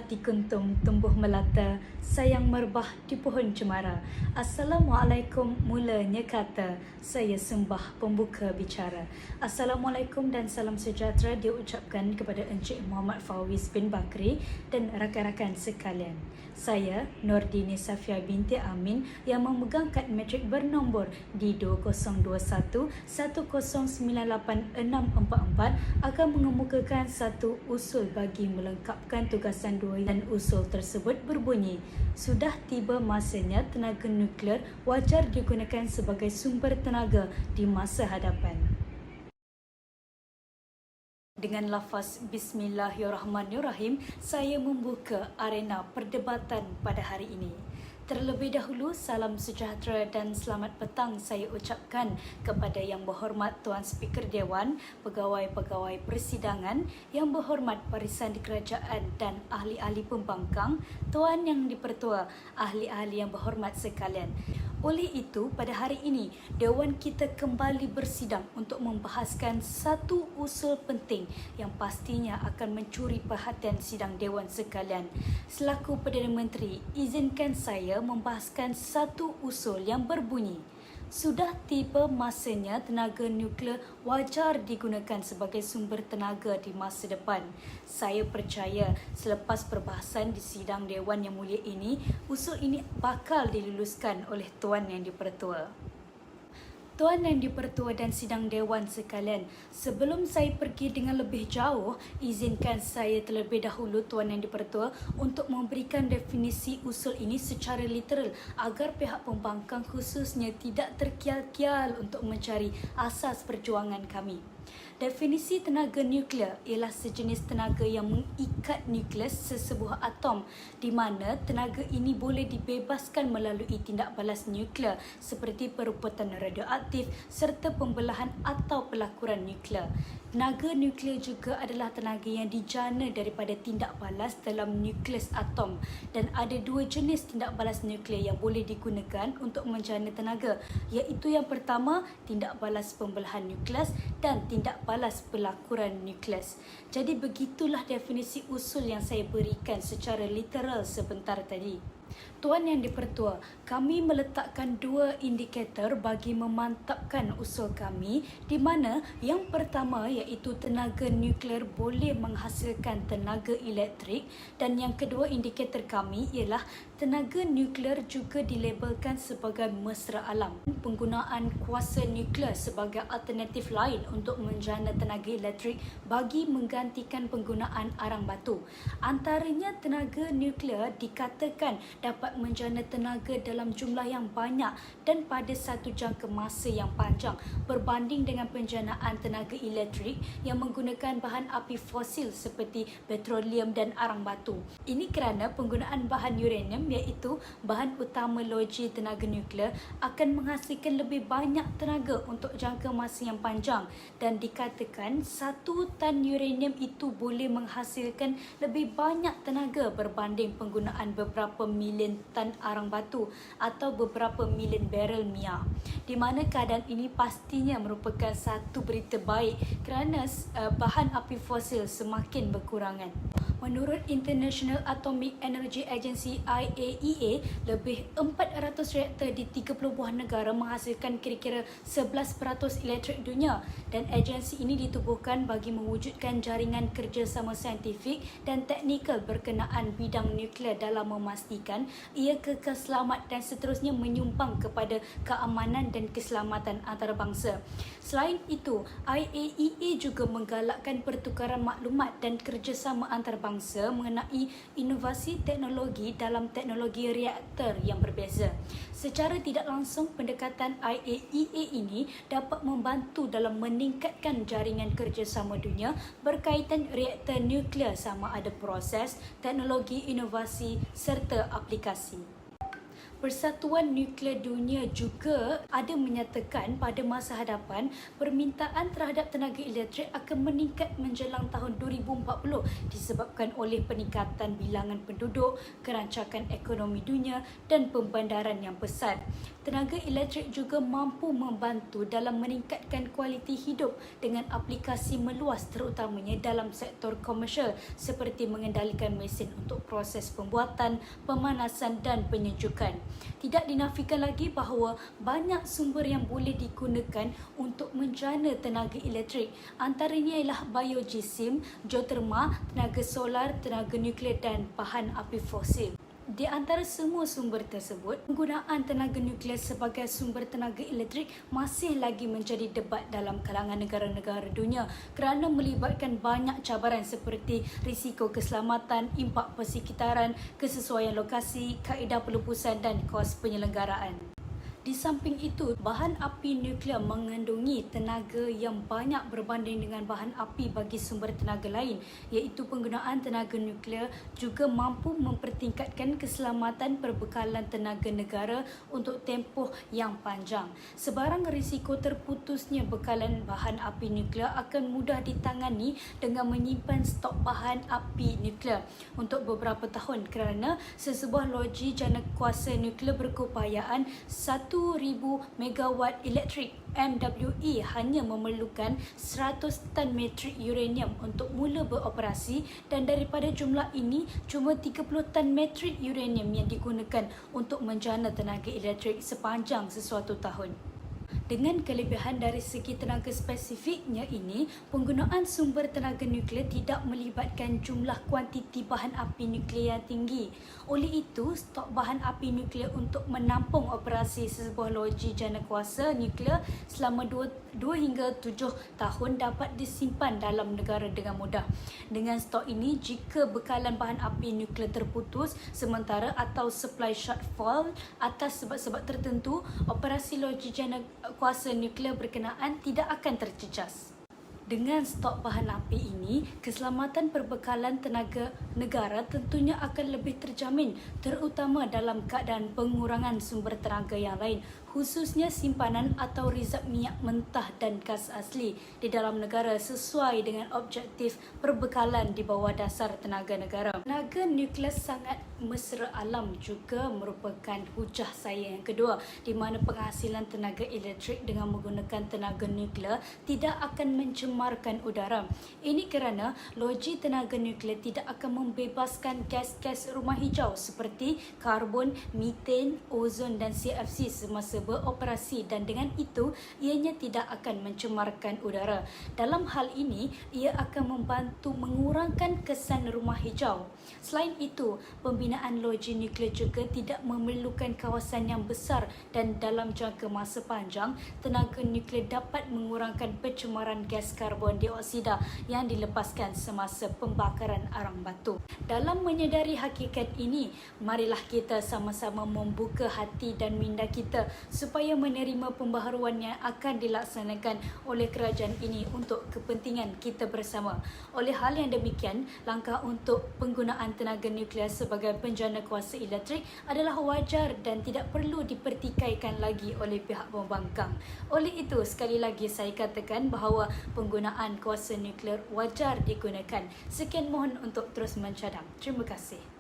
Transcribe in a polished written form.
hati kuntum tumbuh melata, sayang merbah di pohon cemara. Assalamualaikum mulanya kata, saya sembah pembuka bicara. Assalamualaikum dan salam sejahtera diucapkan kepada Encik Muhammad Fauiz bin Bakri dan rakan-rakan sekalian. Saya Nordini Safia binti Amin yang memegang kad matrik bernombor D2021098644 akan mengemukakan satu usul bagi melengkapkan tugasan dua dan usul tersebut berbunyi, sudah tiba masanya tenaga nuklear wajar digunakan sebagai sumber tenaga di masa hadapan. Dengan lafaz Bismillahirrahmanirrahim, saya membuka arena perdebatan pada hari ini. Terlebih dahulu, salam sejahtera dan selamat petang saya ucapkan kepada Yang Berhormat Tuan Speaker Dewan, pegawai-pegawai persidangan, Yang Berhormat Barisan Kerajaan dan ahli-ahli pembangkang, Tuan Yang Dipertua, ahli-ahli yang berhormat sekalian. Oleh itu, pada hari ini, Dewan kita kembali bersidang untuk membahaskan satu usul penting yang pastinya akan mencuri perhatian sidang Dewan sekalian. Selaku Perdana Menteri, izinkan saya membahaskan satu usul yang berbunyi, sudah tiba masanya tenaga nuklear wajar digunakan sebagai sumber tenaga di masa depan. Saya percaya selepas perbahasan di sidang Dewan Yang Mulia ini, usul ini bakal diluluskan oleh Tuan Yang Dipertua. Tuan Yang Dipertua dan sidang Dewan sekalian, sebelum saya pergi dengan lebih jauh, izinkan saya terlebih dahulu Tuan Yang Dipertua untuk memberikan definisi usul ini secara literal agar pihak pembangkang khususnya tidak terkial-kial untuk mencari asas perjuangan kami. Definisi tenaga nuklear ialah sejenis tenaga yang mengikat nukleus sesebuah atom di mana tenaga ini boleh dibebaskan melalui tindak balas nuklear seperti peruputan radioaktif serta pembelahan atau pelakuran nuklear. Tenaga nuklear juga adalah tenaga yang dijana daripada tindak balas dalam nukleus atom dan ada dua jenis tindak balas nuklear yang boleh digunakan untuk menjana tenaga, iaitu yang pertama, tindak balas pembelahan nukleus dan tindak balas pelakuran nukleus. Jadi begitulah definisi usul yang saya berikan secara literal sebentar tadi. Tuan Yang Dipertua, kami meletakkan dua indikator bagi memantapkan usul kami di mana yang pertama iaitu tenaga nuklear boleh menghasilkan tenaga elektrik dan yang kedua indikator kami ialah tenaga nuklear juga dilabelkan sebagai mesra alam. Penggunaan kuasa nuklear sebagai alternatif lain untuk menjana tenaga elektrik bagi menggantikan penggunaan arang batu. Antaranya tenaga nuklear dikatakan dapat menjana tenaga dalam jumlah yang banyak dan pada satu jangka masa yang panjang berbanding dengan penjanaan tenaga elektrik yang menggunakan bahan api fosil seperti petroleum dan arang batu. Ini kerana penggunaan bahan uranium iaitu bahan utama loji tenaga nuklear akan menghasilkan lebih banyak tenaga untuk jangka masa yang panjang dan dikatakan 1 tan uranium itu boleh menghasilkan lebih banyak tenaga berbanding penggunaan beberapa milion tan arang batu atau beberapa milion barrel minyak. Di mana keadaan ini pastinya merupakan satu berita baik kerana bahan api fosil semakin berkurangan. Menurut International Atomic Energy Agency IAEA, lebih 400 reaktor di 30 buah negara menghasilkan kira-kira 11% elektrik dunia dan agensi ini ditubuhkan bagi mewujudkan jaringan kerjasama saintifik dan teknikal berkenaan bidang nuklear dalam memastikan ia kekal selamat dan seterusnya menyumbang kepada keamanan dan keselamatan antarabangsa. Selain itu, IAEA juga menggalakkan pertukaran maklumat dan kerjasama antarabangsa mengenai inovasi teknologi dalam teknologi reaktor yang berbeza. Secara tidak langsung, pendekatan IAEA ini dapat membantu dalam meningkatkan jaringan kerjasama dunia berkaitan reaktor nuklear sama ada proses, teknologi, inovasi serta aplikasi. Persatuan Nuklear Dunia juga ada menyatakan pada masa hadapan permintaan terhadap tenaga elektrik akan meningkat menjelang tahun 2040 disebabkan oleh peningkatan bilangan penduduk, kerancakan ekonomi dunia dan pembandaran yang pesat. Tenaga elektrik juga mampu membantu dalam meningkatkan kualiti hidup dengan aplikasi meluas terutamanya dalam sektor komersial seperti mengendalikan mesin untuk proses pembuatan, pemanasan dan penyejukan. Tidak dinafikan lagi bahawa banyak sumber yang boleh digunakan untuk menjana tenaga elektrik. Antaranya ialah biogeosim, geoterma, tenaga solar, tenaga nuklear dan bahan api fosil. Di antara semua sumber tersebut, penggunaan tenaga nuklear sebagai sumber tenaga elektrik masih lagi menjadi debat dalam kalangan negara-negara dunia kerana melibatkan banyak cabaran seperti risiko keselamatan, impak persekitaran, kesesuaian lokasi, kaedah pelepasan dan kos penyelenggaraan. Di samping itu, bahan api nuklear mengandungi tenaga yang banyak berbanding dengan bahan api bagi sumber tenaga lain, iaitu penggunaan tenaga nuklear juga mampu mempertingkatkan keselamatan perbekalan tenaga negara untuk tempoh yang panjang. Sebarang risiko terputusnya bekalan bahan api nuklear akan mudah ditangani dengan menyimpan stok bahan api nuklear untuk beberapa tahun kerana sesebuah loji jana kuasa nuklear berkeupayaan 1,000 megawatt elektrik MWE hanya memerlukan 100 tan metrik uranium untuk mula beroperasi dan daripada jumlah ini cuma 30 tan metrik uranium yang digunakan untuk menjana tenaga elektrik sepanjang sesuatu tahun. Dengan kelebihan dari segi tenaga spesifiknya ini, penggunaan sumber tenaga nuklear tidak melibatkan jumlah kuantiti bahan api nuklear yang tinggi. Oleh itu, stok bahan api nuklear untuk menampung operasi sesebuah loji jana kuasa nuklear selama 2 hingga 7 tahun dapat disimpan dalam negara dengan mudah. Dengan stok ini, jika bekalan bahan api nuklear terputus sementara atau supply shortfall atas sebab-sebab tertentu, operasi loji jana kuasa nuklear berkenaan tidak akan tercecas. Dengan stok bahan api ini, keselamatan perbekalan tenaga negara tentunya akan lebih terjamin, terutama dalam keadaan pengurangan sumber tenaga yang lain, khususnya simpanan atau rizab minyak mentah dan gas asli di dalam negara sesuai dengan objektif perbekalan di bawah dasar tenaga negara. Tenaga nuklear sangat mesra alam juga merupakan hujah saya yang kedua, di mana penghasilan tenaga elektrik dengan menggunakan tenaga nuklear tidak akan mencemarkan udara. Ini kerana loji tenaga nuklear tidak akan membebaskan gas-gas rumah hijau seperti karbon, meten, ozon dan CFC semasa beroperasi dan dengan itu ianya tidak akan mencemarkan udara. Dalam hal ini, ia akan membantu mengurangkan kesan rumah hijau. Selain itu, pembinaan loji nuklear juga tidak memerlukan kawasan yang besar dan dalam jangka masa panjang, tenaga nuklear dapat mengurangkan pencemaran gas karbon dioksida yang dilepaskan semasa pembakaran arang batu. Dalam menyedari hakikat ini, marilah kita sama-sama membuka hati dan minda kita supaya menerima pembaharuan yang akan dilaksanakan oleh kerajaan ini untuk kepentingan kita bersama. Oleh hal yang demikian, langkah untuk penggunaan tenaga nuklear sebagai penjana kuasa elektrik adalah wajar dan tidak perlu dipertikaikan lagi oleh pihak pembangkang. Oleh itu, sekali lagi saya katakan bahawa penggunaan kuasa nuklear wajar digunakan. Sekian, mohon untuk terus mencadang. Terima kasih.